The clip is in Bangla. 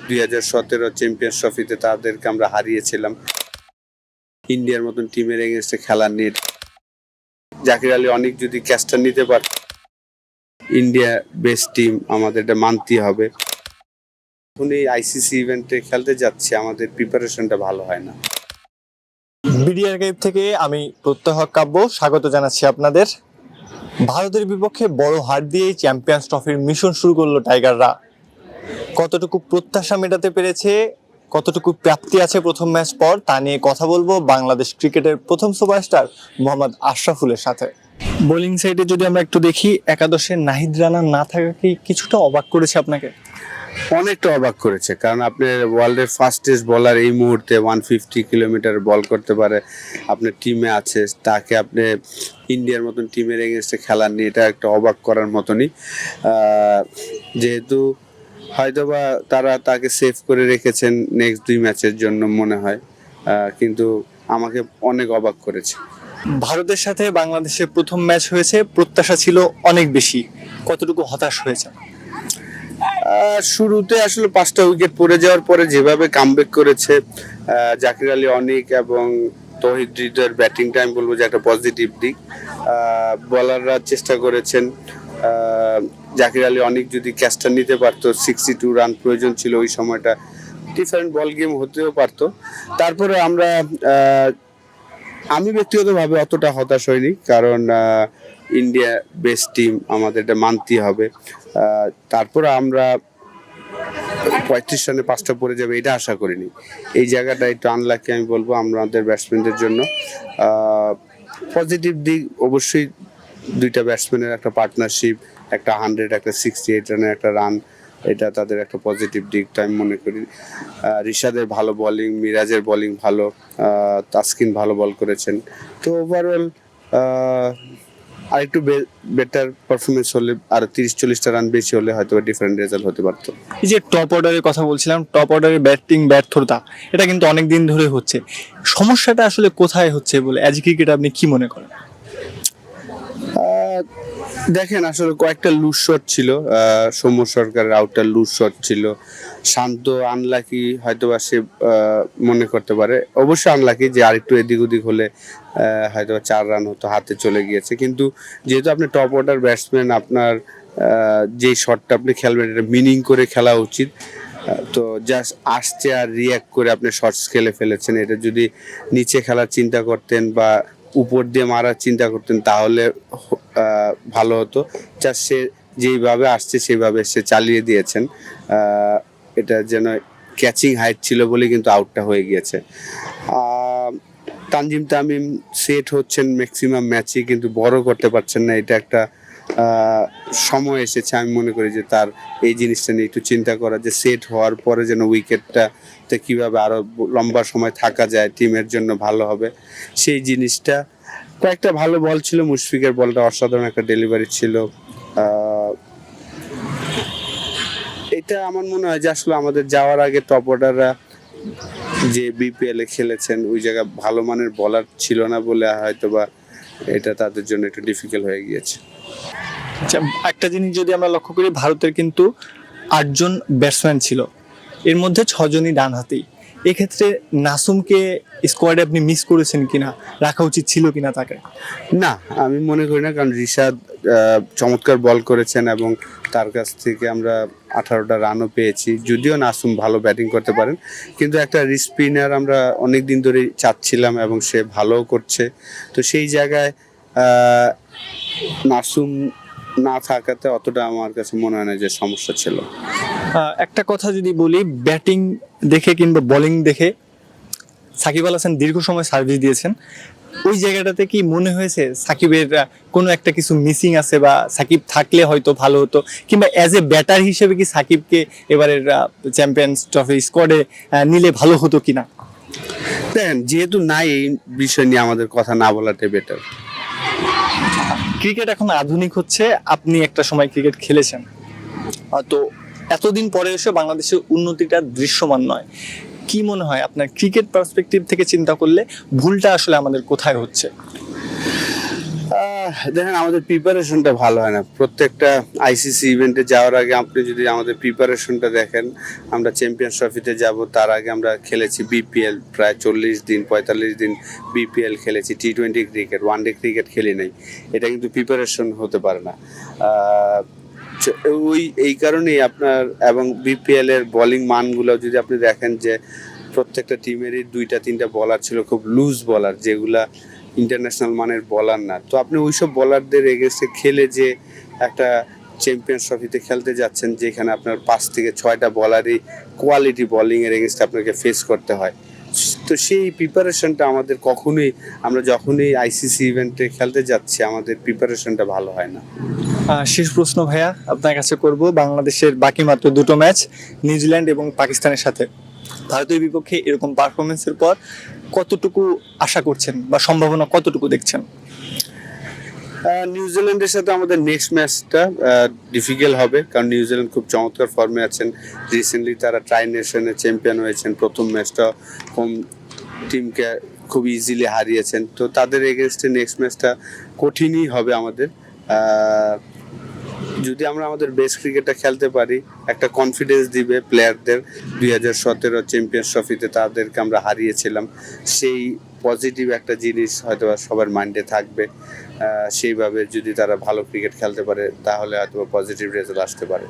2017 চ্যাম্পিয়ন্স ট্রফিতে তাদেরকে আমরা হারিয়েছিলাম। ইন্ডিয়ার মতন টিমের এগেনস্টে খেলার নিয়ে জাকির আলী অনেক যদি ক্যাচটা নিতে পারে, ইন্ডিয়া বেস্ট টিম, আমাদের এটা মানতেই হবে। এখন এই আইসিসি ইভেন্টে খেলতে যাচ্ছে, আমাদের প্রিপারেশনটা ভালো হয় না। বিডি আর্কাইভ থেকে আমি প্রত্যহ কাব্য স্বাগত জানাচ্ছি আপনাদের। ভারতের বিপক্ষে বড় হার দিয়েই চ্যাম্পিয়ন্স ট্রফির মিশন শুরু করলো টাইগাররা। কতটুকু প্রত্যাশা মেটাতে পেরেছে, কতটুকু প্রাপ্তি আছে প্রথম ম্যাচ পর, তা নিয়ে কথা বলবো বাংলাদেশ ক্রিকেটের প্রথম সুপারস্টার মোহাম্মদ আশরাফুলের সাথে। বোলিং সাইডে যদি আমরা একটু দেখি, একাদশে নাহিদ রানা না থাকা কি কিছুটা অবাক করেছে আপনাকে? অনেকটা অবাক করেছে, কারণ আপনার ওয়ার্ল্ডের ফাস্টেস্ট বলার এই মুহূর্তে 150 কিলোমিটার বল করতে পারে আপনার টিমে আছে, তাকে আপনি ইন্ডিয়ার মতন টিমের এগেনস্টে খেলার নিয়ে এটা একটা অবাক করার মতনই। যেহেতু হয়তোবা তারা তাকে সেভ করে রেখেছেন নেক্সট 2 ম্যাচের জন্য মনে হয়, কিন্তু আমাকে অনেক অবাক করেছে। ভারতের সাথে বাংলাদেশের প্রথম ম্যাচ হয়েছে, প্রত্যাশা ছিল অনেক বেশি, কতটুকু হতাশ হয়েছে? শুরুতে আসলে 5টা উইকেট পড়ে যাওয়ার পরে যেভাবে কামব্যাক করেছে জাকির আলী অনিক এবং তৌহিদ হৃদয়ের ব্যাটিংটা আমি বলবো যে একটা পজিটিভ দিক। বোলাররা চেষ্টা করেছেন, জাকির আলী অনিক যদি ক্যাচটা নিতে পারতো, 62 রান প্রয়োজন ছিল ওই সময়টা, ডিফারেন্ট বল গেম হতেও পারতো। তারপরে আমি ব্যক্তিগতভাবে অতটা হতাশ হইনি, কারণ ইন্ডিয়া বেস্ট টিম, আমাদের এটা মানতেই হবে। তারপরে আমরা 35 রানে 5টা পড়ে যাবে এটা আশা করিনি। এই জায়গাটা একটু আনলাকি আমি বলবো আমাদের ব্যাটসম্যানদের জন্য। পজিটিভ দিক অবশ্যই, 2টা ব্যাটসম্যানের একটা পার্টনারশিপ, একটা 100 একটা 68 রানের একটা রান, এটা তাদের একটা পজিটিভ দিকটা আমি মনে করি। রিশাদের ভালো বোলিং, মিরাজের বোলিং ভালো, তাসকিন ভালো বল করেছেন। তো ওভারঅল আর একটু বেটার পারফরমেন্স হলে, আর 30-40টা রান বেশি হলে হয়তো ডিফারেন্ট রেজাল্ট হতে পারতো। এই যে টপ অর্ডারের কথা বলছিলাম, টপ অর্ডারের ব্যাটিং ব্যর্থতা এটা কিন্তু অনেক দিন ধরে হচ্ছে। সমস্যাটা আসলে কোথায় হচ্ছে বলে অ্যাজ ক্রিকেট আপনি কি মনে করেন? দেখেন, আসলে কয়েকটা লুজ শট ছিল, সৌম্য সরকারের আউটটা লুজ শট ছিল। শান্ত আনলাকি হয়তোবা সে মনে করতে পারে, অবশ্যই আনলাকি যে আরেকটু এদিক ওদিক হলে হয়তোবা 4 রান হতো, হাতে চলে গিয়েছে। কিন্তু যেহেতু আপনি টপ অর্ডার ব্যাটসম্যান, আপনার যেই শটটা আপনি খেলবেন এটা মিনিং করে খেলা উচিত। তো জাস্ট আসছে আর রিয়াক্ট করে আপনি শর্টস খেলে ফেলেছেন। এটা যদি নিচে খেলার চিন্তা করতেন বা উপর দিয়ে মারার চিন্তা করতেন তাহলে ভালো হতো। জাস্ট সে যেইভাবে আসছে সেইভাবে সে চালিয়ে দিয়েছেন। এটা যেন ক্যাচিং হাইট ছিল বলে কিন্তু আউটটা হয়ে গিয়েছে। তানজিম তামিম সেট হচ্ছেন ম্যাক্সিমাম ম্যাচই, কিন্তু বড় করতে পারছেন না। এটা একটা সময় এসেছে, আমি মনে করি যে তার এই জিনিসটা নিয়ে একটু চিন্তা করা, যে সেট হওয়ার পরে যেন উইকেটটাতে কীভাবে আরও লম্বা সময় থাকা যায়, টিমের জন্য ভালো হবে সেই জিনিসটা। কয়েকটা ভালো বল ছিল, মুশফিকের বলটা অসাধারণ একটা ডেলিভারি ছিল। এটা আমার মনে হয় যে আসলে আমাদের যাওয়ার আগে টপ অর্ডাররা যে বিপিএল এ খেলেছেন ওই জায়গায় ভালো মানের বলার ছিল না বলে হয়তোবা এটা তাদের জন্য একটু ডিফিকাল্ট হয়ে গিয়েছে। আচ্ছা, একটা জিনিস যদি আমরা লক্ষ্য করি, ভারতের কিন্তু 8 জন ব্যাটসম্যান ছিল, এর মধ্যে 6 জনই ডানহাতি। এক্ষেত্রে নাসুমকে স্কোয়াডে আপনি মিস করেছেন কিনা, রাখা উচিত ছিল কিনা তাকে? না, আমি মনে করি না, কারণ রিশাদ চমৎকার বল করেছেন এবং তার কাছ থেকে আমরা 18টা রানও পেয়েছি। যদিও নাসুম ভালো ব্যাটিং করতে পারেন, কিন্তু একটা স্পিনার আমরা অনেক দিন ধরেই চাচ্ছিলাম এবং সে ভালোও করছে। তো সেই জায়গায় নাসুম না থাকাতে অতটা আমার কাছে মনে হয় না যে সমস্যা ছিল। একটা কথা যদি বলি, ব্যাটিং দেখে কিংবা বোলিং দেখে সাকিব আল হাসান দীর্ঘ সময় সার্ভিস দিয়েছেন, ওই জায়গাটাতে কি মনে হয়েছে সাকিবের কোনো একটা কিছু মিসিং আছে, বা সাকিব থাকলে হয়তো ভালো হতো, কিংবা অ্যাজ এ ব্যাটার হিসেবে কি সাকিবকে এবারের চ্যাম্পিয়ন্স ট্রফি স্কোয়াডে নিলে ভালো হতো কিনা? দেখেন, যেহেতু নাই এই বিষয় নিয়ে আমাদের কথা না বলাটাই বেটার। ক্রিকেট এখন আধুনিক হচ্ছে, আপনি একটা সময় ক্রিকেট খেলেছেন, তো এতদিন পরে এসে বাংলাদেশের উন্নতিটা দৃশ্যমান নয়। কি মনে হয় আপনার, ক্রিকেট পার্সপেক্টিভ থেকে চিন্তা করলে ভুলটা আসলে আমাদের কোথায় হচ্ছে? দেখেন আমাদের প্রিপারেশনটা ভালো হয় না। প্রত্যেকটা আইসিসি ইভেন্টে যাওয়ার আগে আপনি যদি আমাদের প্রিপারেশনটা দেখেন, আমরা চ্যাম্পিয়ন্স ট্রফিতে যাব তার আগে আমরা খেলেছি বিপিএল, প্রায় 40 দিন 45 দিন বিপিএল খেলেছি। টি-20 ক্রিকেট, ওয়ানডে ক্রিকেট খেলি নাই। এটা কিন্তু প্রিপারেশন হতে পারে না। এই কারণেই আপনার, এবং বিপিএল এর বোলিং মানগুলো যদি আপনি দেখেন যে প্রত্যেকটা টিমেরই 2-3টা বলার ছিল খুব লুজ বলার, যেগুলা ইন্টারন্যাশনাল মানের বলার না। তো আপনি ওইসব বলারদের এগেনস্টে খেলে যে একটা চ্যাম্পিয়ন্স ট্রফিতে খেলতে যাচ্ছেন, যেখানে আপনার 5 থেকে 6টা বলারই কোয়ালিটি বোলিং এর এগেনস্টে আপনাকে ফেস করতে হয়। তো সেই প্রিপারেশনটা আমাদের কখনোই, আমরা যখনই আইসিসি ইভেন্টে খেলতে যাচ্ছি আমাদের প্রিপারেশনটা ভালো হয় না। শেষ প্রশ্ন ভাইয়া আপনার কাছে করব, বাংলাদেশের বাকি মাত্র দুটো ম্যাচ নিউজিল্যান্ড এবং পাকিস্তানের সাথে, ভারতের বিপক্ষে এরকম পারফরমেন্সের পর কতটুকু আশা করছেন বা সম্ভাবনা কতটুকু দেখছেন? নিউজিল্যান্ডের সাথে আমাদের নেক্সট ম্যাচটা ডিফিকাল্ট হবে, কারণ নিউজিল্যান্ড খুব চমৎকার ফর্মে আছেন। রিসেন্টলি তারা ট্রাই নেশনে চ্যাম্পিয়ন হয়েছেন, প্রথম ম্যাচটা হোম টিমকে খুব ইজিলি হারিয়েছেন। তো তাদের এগেনস্টে নেক্সট ম্যাচটা কঠিনই হবে আমাদের। যদি আমরা আমাদের বেস্ট ক্রিকেটটা খেলতে পারি, একটা কনফিডেন্স দিবে প্লেয়ারদের। 2017 চ্যাম্পিয়ন্স ট্রফিতে তাদেরকে আমরা হারিয়েছিলাম, সেই পজিটিভ একটা জিনিস হয়তো সবার মাইন্ডে থাকবে। সেইভাবে যদি তারা ভালো ক্রিকেট খেলতে পারে তাহলে হয়তো পজিটিভ রেজাল্ট আসতে পারে।